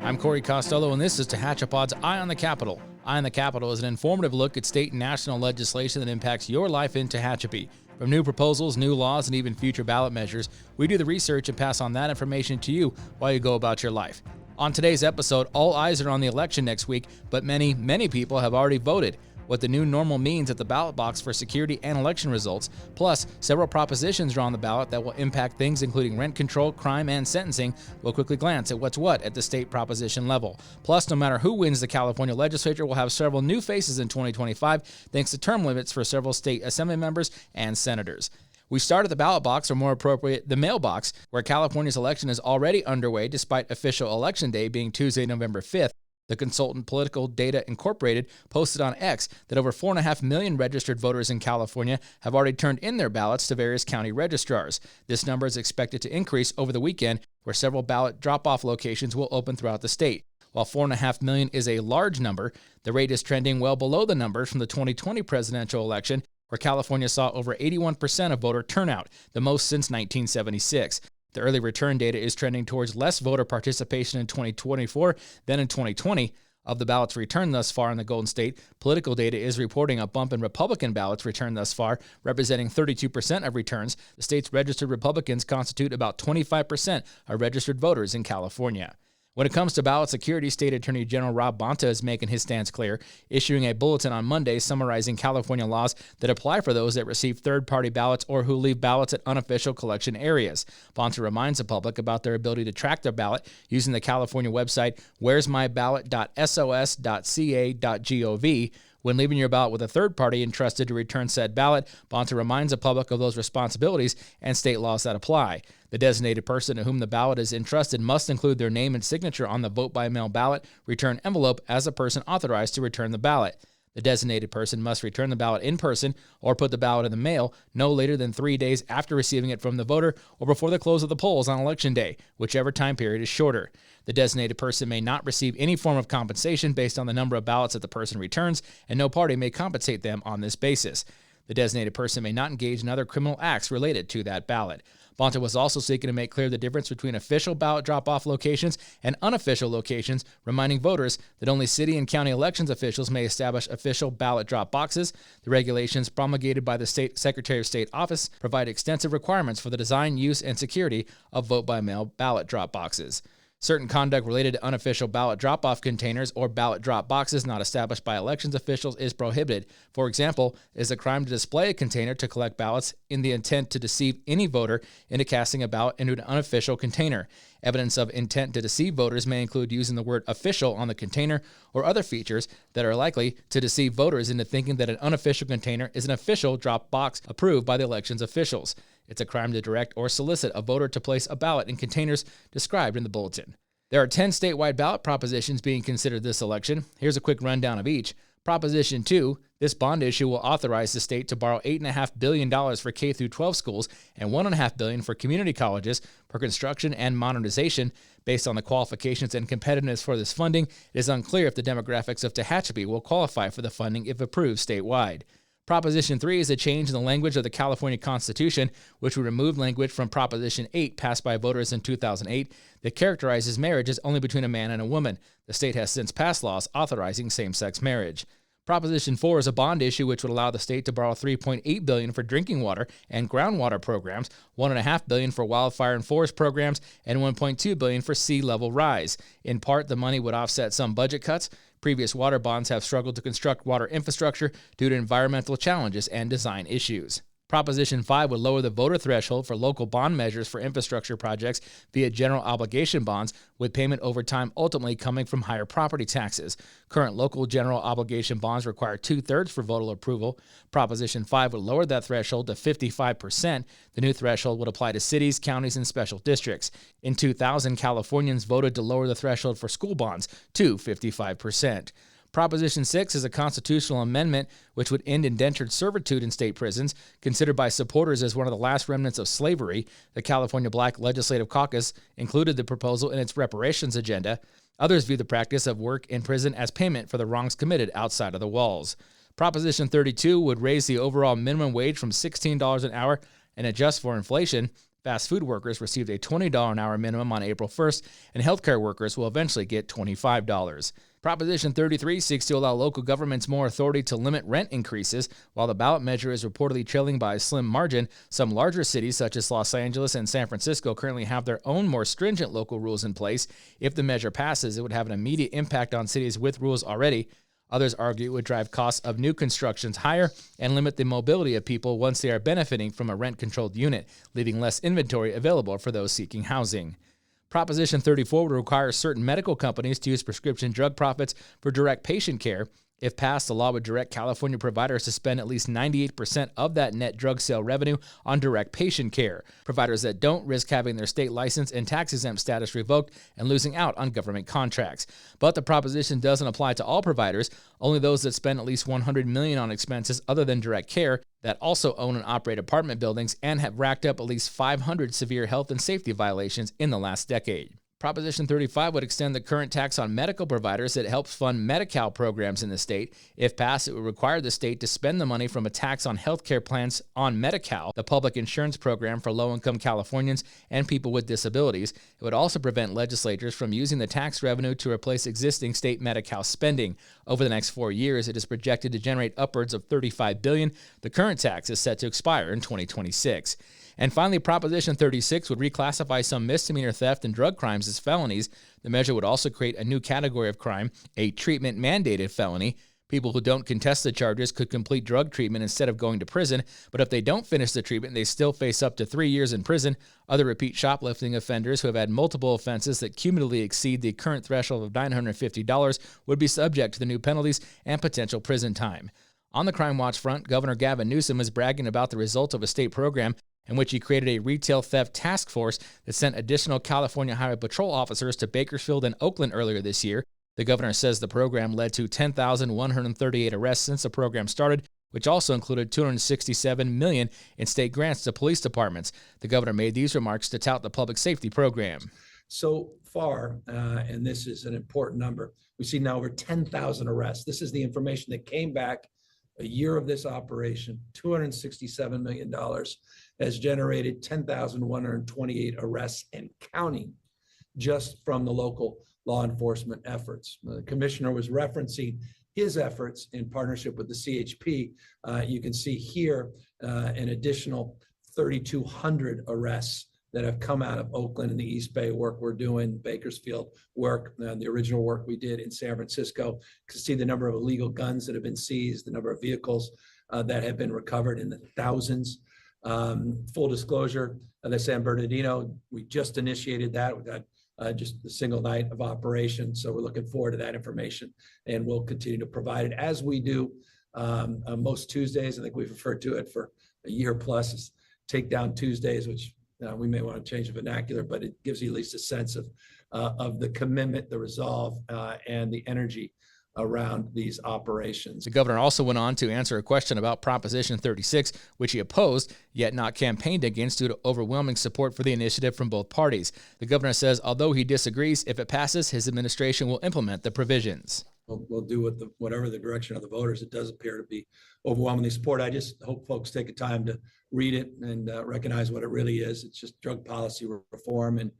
I'm Corey Costello, and this is TehachaPod's Eye on the Capitol. Eye on the Capitol is an informative look at state and national legislation that impacts your life in Tehachapi. From new proposals, new laws, and even future ballot measures, we do the research and pass on that information to you while you go about your life. On today's episode, all eyes are on the election next week, but many people have already voted. What the new normal means at the ballot box for security and election results, plus several propositions are on the ballot that will impact things including rent control, crime, and sentencing. We'll quickly glance at what's what at the state proposition level. Plus, no matter who wins the California legislature, we'll have several new faces in 2025 thanks to term limits for several state assembly members and senators. We start at the ballot box, or more appropriate, the mailbox, where California's election is already underway despite official election day being Tuesday, November 5th. The consultant Political Data Incorporated posted on X that over 4.5 million registered voters in California have already turned in their ballots to various county registrars. This number is expected to increase over the weekend, where several ballot drop-off locations will open throughout the state. While 4.5 million is a large number, the rate is trending well below the numbers from the 2020 presidential election, where California saw over 81% of voter turnout, the most since 1976. The early return data is trending towards less voter participation in 2024 than in 2020. Of the ballots returned thus far in the Golden State, Political Data is reporting a bump in Republican ballots returned thus far, representing 32% of returns. The state's registered Republicans constitute about 25% of registered voters in California. When it comes to ballot security, State Attorney General Rob Bonta is making his stance clear, issuing a bulletin on Monday summarizing California laws that apply for those that receive third-party ballots or who leave ballots at unofficial collection areas. Bonta reminds the public about their ability to track their ballot using the California website where'smyballot.sos.ca.gov. When leaving your ballot with a third party entrusted to return said ballot, Bonta reminds the public of those responsibilities and state laws that apply. The designated person to whom the ballot is entrusted must include their name and signature on the vote-by-mail ballot return envelope as a person authorized to return the ballot. The designated person must return the ballot in person or put the ballot in the mail no later than 3 days after receiving it from the voter or before the close of the polls on Election Day, whichever time period is shorter. The designated person may not receive any form of compensation based on the number of ballots that the person returns, and no party may compensate them on this basis. The designated person may not engage in other criminal acts related to that ballot. Bonta was also seeking to make clear the difference between official ballot drop-off locations and unofficial locations, reminding voters that only city and county elections officials may establish official ballot drop boxes. The regulations promulgated by the State Secretary of State office provide extensive requirements for the design, use, and security of vote-by-mail ballot drop boxes. Certain conduct related to unofficial ballot drop-off containers or ballot drop boxes not established by elections officials is prohibited. For example, it is a crime to display a container to collect ballots in the intent to deceive any voter into casting a ballot into an unofficial container. Evidence of intent to deceive voters may include using the word official on the container or other features that are likely to deceive voters into thinking that an unofficial container is an official drop box approved by the elections officials. It's a crime to direct or solicit a voter to place a ballot in containers described in the bulletin. There are 10 statewide ballot propositions being considered this election. Here's a quick rundown of each. Proposition 2, this bond issue will authorize the state to borrow $8.5 billion for K-12 schools and $1.5 billion for community colleges for construction and modernization. Based on the qualifications and competitiveness for this funding, it is unclear if the demographics of Tehachapi will qualify for the funding if approved statewide. Proposition 3 is a change in the language of the California Constitution, which would remove language from Proposition 8 passed by voters in 2008 that characterizes marriage as only between a man and a woman. The state has since passed laws authorizing same-sex marriage. Proposition 4 is a bond issue which would allow the state to borrow $3.8 billion for drinking water and groundwater programs, $1.5 billion for wildfire and forest programs, and $1.2 billion for sea level rise. In part, the money would offset some budget cuts. Previous water bonds have struggled to construct water infrastructure due to environmental challenges and design issues. Proposition 5 would lower the voter threshold for local bond measures for infrastructure projects via general obligation bonds, with payment over time ultimately coming from higher property taxes. Current local general obligation bonds require 2/3 for voter approval. Proposition 5 would lower that threshold to 55%. The new threshold would apply to cities, counties, and special districts. In 2000, Californians voted to lower the threshold for school bonds to 55%. Proposition 6 is a constitutional amendment which would end indentured servitude in state prisons, considered by supporters as one of the last remnants of slavery. The California Black Legislative Caucus included the proposal in its reparations agenda. Others view the practice of work in prison as payment for the wrongs committed outside of the walls. Proposition 32 would raise the overall minimum wage from $16 an hour and adjust for inflation. Fast food workers received a $20 an hour minimum on April 1st, and healthcare workers will eventually get $25. Proposition 33 seeks to allow local governments more authority to limit rent increases. While the ballot measure is reportedly trailing by a slim margin, some larger cities such as Los Angeles and San Francisco currently have their own more stringent local rules in place. If the measure passes, it would have an immediate impact on cities with rules already. Others argue it would drive costs of new constructions higher and limit the mobility of people once they are benefiting from a rent-controlled unit, leaving less inventory available for those seeking housing. Proposition 34 would require certain medical companies to use prescription drug profits for direct patient care. If passed, the law would direct California providers to spend at least 98% of that net drug sale revenue on direct patient care. Providers that don't risk having their state license and tax-exempt status revoked and losing out on government contracts. But the proposition doesn't apply to all providers, only those that spend at least $100 million on expenses other than direct care, that also own and operate apartment buildings, and have racked up at least 500 severe health and safety violations in the last decade. Proposition 35 would extend the current tax on medical providers that helps fund Medi-Cal programs in the state. If passed, it would require the state to spend the money from a tax on healthcare plans on Medi-Cal, the public insurance program for low-income Californians and people with disabilities. It would also prevent legislatures from using the tax revenue to replace existing state Medi-Cal spending. Over the next 4 years, it is projected to generate upwards of $35 billion. The current tax is set to expire in 2026. And finally, Proposition 36 would reclassify some misdemeanor theft and drug crimes as felonies. The measure would also create a new category of crime, a treatment-mandated felony. People who don't contest the charges could complete drug treatment instead of going to prison, but if they don't finish the treatment, they still face up to 3 years in prison. Other repeat shoplifting offenders who have had multiple offenses that cumulatively exceed the current threshold of $950 would be subject to the new penalties and potential prison time. On the Crime Watch front, Governor Gavin Newsom is bragging about the results of a state program in which he created a retail theft task force that sent additional California Highway Patrol officers to Bakersfield and Oakland earlier this year. The governor says the program led to 10,138 arrests since the program started, which also included $267 million in state grants to police departments. The governor made these remarks to tout the public safety program. So far, and this is an important number, we see now over 10,000 arrests. This is the information that came back a year of this operation. $267 million has generated 10,128 arrests and counting just from the local law enforcement efforts. The commissioner was referencing his efforts in partnership with the CHP. You can see here an additional 3,200 arrests that have come out of Oakland and the East Bay work we're doing, Bakersfield work, the original work we did in San Francisco. You can see the number of illegal guns that have been seized, the number of vehicles that have been recovered in the thousands. Full disclosure, the San Bernardino, we just initiated that. We got just a single night of operation. So we're looking forward to that information, and we'll continue to provide it as we do most Tuesdays. I think we've referred to it for a year plus as Takedown Tuesdays, which we may want to change the vernacular, but it gives you at least a sense of the commitment, the resolve, and the energy around these operations. The governor also went on to answer a question about Proposition 36, which he opposed, yet not campaigned against due to overwhelming support for the initiative from both parties. The governor says although he disagrees, if it passes, his administration will implement the provisions. We'll do whatever the direction of the voters. It does appear to be overwhelmingly support. I just hope folks take the time to read it and recognize what it really is. It's just drug policy reform, and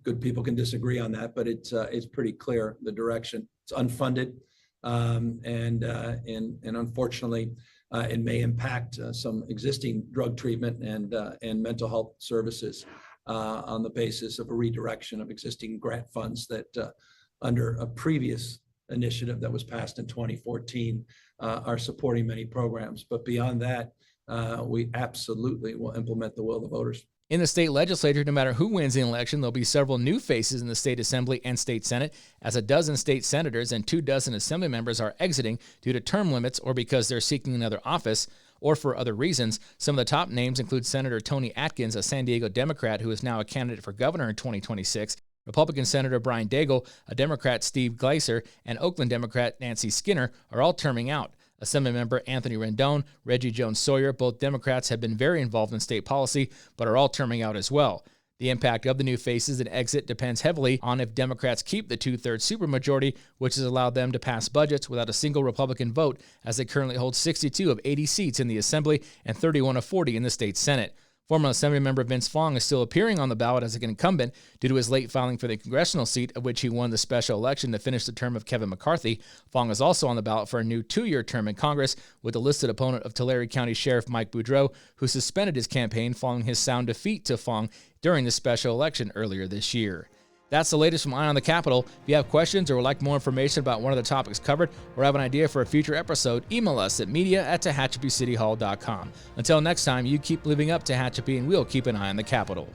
good people can disagree on that, but it's pretty clear the direction. It's unfunded, and unfortunately, it may impact some existing drug treatment and mental health services on the basis of a redirection of existing grant funds that under a previous initiative that was passed in 2014 are supporting many programs. But beyond that, we absolutely will implement the will of the voters. In the state legislature, no matter who wins the election, there'll be several new faces in the state assembly and state senate, as 12 state senators and 24 assembly members are exiting due to term limits or because they're seeking another office or for other reasons. Some of the top names include Senator Tony Atkins, a San Diego Democrat who is now a candidate for governor in 2026, Republican Senator Brian Daigle, a Democrat Steve Gleiser, and Oakland Democrat Nancy Skinner are all terming out. Assemblymember Anthony Rendon, Reggie Jones-Sawyer, both Democrats have been very involved in state policy, but are all terming out as well. The impact of the new faces and exit depends heavily on if Democrats keep the two-thirds supermajority, which has allowed them to pass budgets without a single Republican vote, as they currently hold 62 of 80 seats in the Assembly and 31 of 40 in the state Senate. Former Assembly member Vince Fong is still appearing on the ballot as an incumbent due to his late filing for the congressional seat of which he won the special election to finish the term of Kevin McCarthy. Fong is also on the ballot for a new 2-year term in Congress with the listed opponent of Tulare County Sheriff Mike Boudreau, who suspended his campaign following his sound defeat to Fong during the special election earlier this year. That's the latest from Eye on the Capitol. If you have questions or would like more information about one of the topics covered or have an idea for a future episode, email us at media@TehachapiCityHall.com. Until next time, you keep living up Tehachapi and we'll keep an eye on the Capitol.